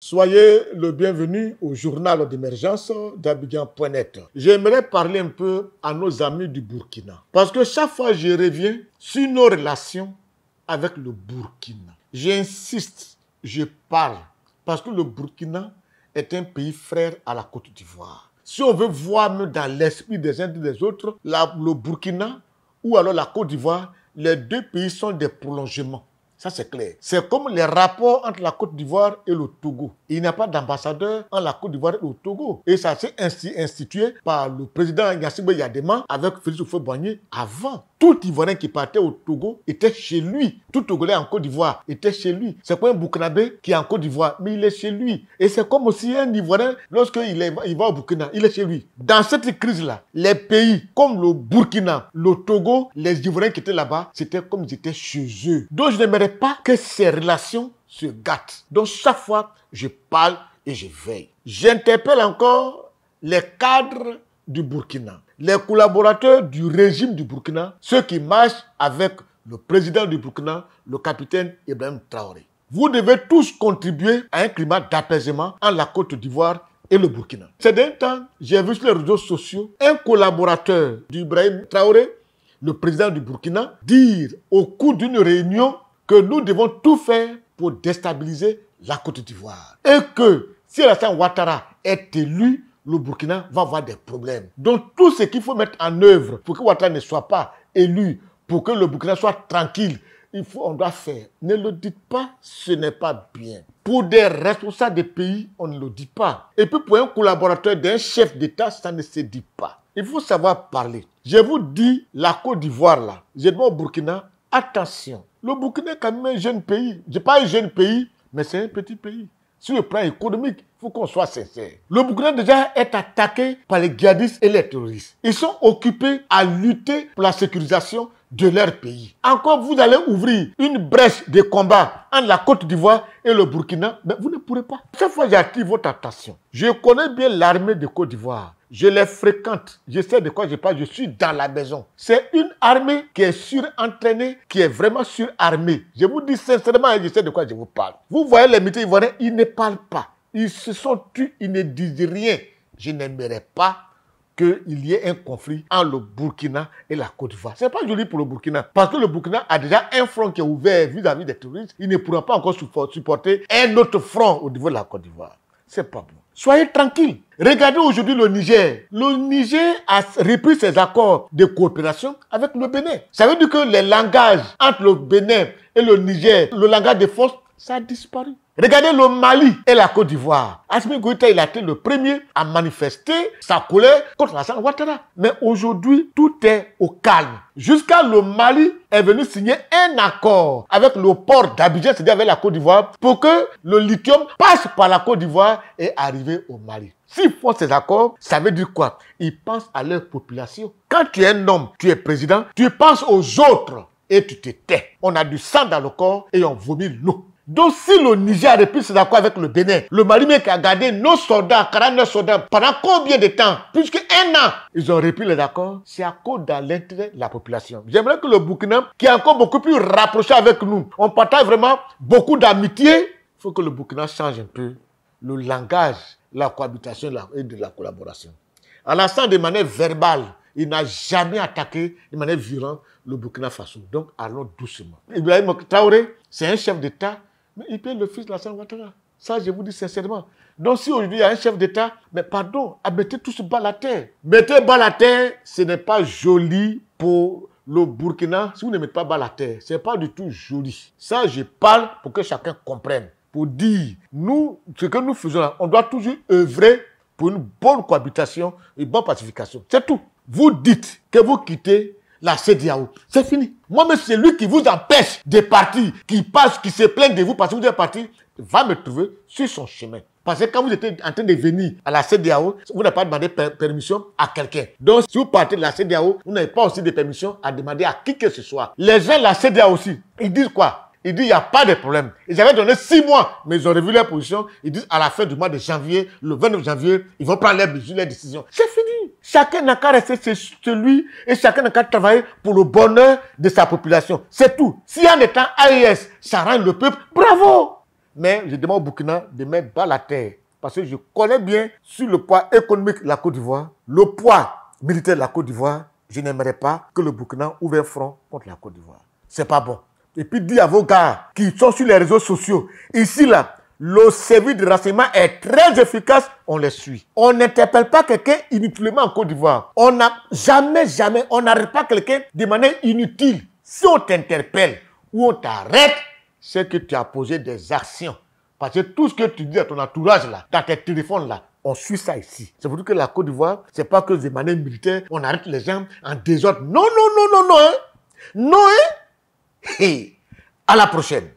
Soyez le bienvenu au journal d'émergence d'Abidjan.net. J'aimerais parler un peu à nos amis du Burkina. Parce que chaque fois que je reviens sur nos relations avec le Burkina, j'insiste, je parle. Parce que le Burkina est un pays frère à la Côte d'Ivoire. Si on veut voir dans l'esprit des uns et des autres, le Burkina ou alors la Côte d'Ivoire, les deux pays sont des prolongements. Ça, c'est clair. C'est comme les rapports entre la Côte d'Ivoire et le Togo. Il n'y a pas d'ambassadeur entre la Côte d'Ivoire et le Togo. Et ça s'est institué par le président Gnassingbé Yadema avec Félix Houphouët-Boigny avant. Tout Ivoirien qui partait au Togo était chez lui. Tout Togolais en Côte d'Ivoire était chez lui. C'est pas un Burkinabé qui est en Côte d'Ivoire, mais il est chez lui. Et c'est comme aussi un Ivoirien, lorsqu'il va au Burkina, il est chez lui. Dans cette crise-là, les pays comme le Burkina, le Togo, les Ivoiriens qui étaient là-bas, c'était comme ils étaient chez eux. Donc je n'aimerais pas que ces relations se gâtent. Donc chaque fois, je parle et je veille. J'interpelle encore les cadres du Burkina, les collaborateurs du régime du Burkina, ceux qui marchent avec le président du Burkina, le capitaine Ibrahim Traoré. Vous devez tous contribuer à un climat d'apaisement entre la Côte d'Ivoire et le Burkina. Ces derniers temps, j'ai vu sur les réseaux sociaux un collaborateur d'Ibrahim Traoré, le président du Burkina, dire au cours d'une réunion que nous devons tout faire pour déstabiliser la Côte d'Ivoire. Et que si Alassane Ouattara est élu, le Burkina va avoir des problèmes. Donc tout ce qu'il faut mettre en œuvre pour que Ouattara ne soit pas élu, pour que le Burkina soit tranquille, on doit faire. Ne le dites pas, ce n'est pas bien. Pour des responsables des pays, on ne le dit pas. Et puis pour un collaborateur d'un chef d'État, ça ne se dit pas. Il faut savoir parler. Je vous dis, la Côte d'Ivoire là, je demande au Burkina, attention. Le Burkina est quand même un jeune pays. Je ne dis pas un jeune pays, mais c'est un petit pays. Sur le plan économique, il faut qu'on soit sincère. Le Burkina déjà est attaqué par les djihadistes et les terroristes. Ils sont occupés à lutter pour la sécurisation de leur pays. Encore, vous allez ouvrir une brèche de combat entre la Côte d'Ivoire et le Burkina, mais vous ne pourrez pas. Chaque fois, j'attire votre attention. Je connais bien l'armée de Côte d'Ivoire. Je les fréquente. Je sais de quoi je parle. Je suis dans la maison. C'est une armée qui est surentraînée, qui est vraiment surarmée. Je vous dis sincèrement, je sais de quoi je vous parle. Vous voyez les militaires ivoiriens, ils ne parlent pas. Ils se sont tués, ils ne disent rien. Je n'aimerais pas qu'il y ait un conflit entre le Burkina et la Côte d'Ivoire. Ce n'est pas joli pour le Burkina, parce que le Burkina a déjà un front qui est ouvert vis-à-vis des terroristes. Il ne pourra pas encore supporter un autre front au niveau de la Côte d'Ivoire. C'est pas bon. Soyez tranquilles. Regardez aujourd'hui le Niger. Le Niger a repris ses accords de coopération avec le Bénin. Ça veut dire que les langages entre le Bénin et le Niger, le langage de force, ça a disparu. Regardez le Mali et la Côte d'Ivoire. Assimi Goïta, il a été le premier à manifester sa colère contre Alassane Ouattara. Mais aujourd'hui, tout est au calme. Jusqu'à le Mali est venu signer un accord avec le port d'Abidjan, c'est-à-dire avec la Côte d'Ivoire, pour que le lithium passe par la Côte d'Ivoire et arrive au Mali. S'ils font ces accords, ça veut dire quoi? Ils pensent à leur population. Quand tu es un homme, tu es président, tu penses aux autres et tu te tais. On a du sang dans le corps et on vomit l'eau. Donc si le Niger a repris ses accords avec le Bénin, le Mali même qui a gardé nos soldats, 49 soldats, pendant combien de temps? Plus qu'un an, ils ont repris les accords. C'est à cause de l'intérêt de la population. J'aimerais que le Burkina, qui est encore beaucoup plus rapproché avec nous, on partage vraiment beaucoup d'amitié. Il faut que le Burkina change un peu le langage, la cohabitation et de la collaboration. Alassane, de manière verbale, il n'a jamais attaqué de manière violente le Burkina Faso. Donc allons doucement. Ibrahim Traoré, c'est un chef d'État, mais il paye le fils de Alassane Ouattara. Ça, je vous dis sincèrement. Donc, si aujourd'hui il y a un chef d'État, mais pardon, mettez tout ce bas à terre. Mettez bas à terre, ce n'est pas joli pour le Burkina. Si vous ne mettez pas bas à terre, ce n'est pas du tout joli. Ça, je parle pour que chacun comprenne. Pour dire, nous, ce que nous faisons là, on doit toujours œuvrer pour une bonne cohabitation, une bonne pacification. C'est tout. Vous dites que vous quittez la CEDEAO, c'est fini. Moi-même, c'est lui qui vous empêche de partir, qui passe, qui se plaint de vous parce que vous êtes parti, va me trouver sur son chemin. Parce que quand vous étiez en train de venir à la CEDEAO, vous n'avez pas demandé permission à quelqu'un. Donc, si vous partez de la CEDEAO, vous n'avez pas aussi de permission à demander à qui que ce soit. Les gens de la CEDEAO aussi, ils disent quoi? Ils disent qu'il n'y a pas de problème. Ils avaient donné 6 mois, mais ils ont revu leur position. Ils disent à la fin du mois de janvier, le 29 janvier, ils vont prendre leurs mesures, leurs décisions. C'est fini. Chacun n'a qu'à rester chez lui et chacun n'a qu'à travailler pour le bonheur de sa population. C'est tout. Si en étant AES, ça rend le peuple, bravo. Mais je demande au Burkina de mettre bas la terre. Parce que je connais bien sur le poids économique de la Côte d'Ivoire, le poids militaire de la Côte d'Ivoire. Je n'aimerais pas que le Burkina ouvre un front contre la Côte d'Ivoire. C'est pas bon. Et puis dis à vos gars qui sont sur les réseaux sociaux, ici là, le service de renseignement est très efficace, on les suit. On n'interpelle pas quelqu'un inutilement en Côte d'Ivoire. On n'a jamais, on n'arrête pas quelqu'un de manière inutile. Si on t'interpelle ou on t'arrête, c'est que tu as posé des actions. Parce que tout ce que tu dis à ton entourage là, dans tes téléphones là, on suit ça ici. C'est pour dire que la Côte d'Ivoire, c'est pas que de manière militaire, on arrête les gens en désordre. Non, non, non, non, non. Hein. Non, hein. Hey. À la prochaine.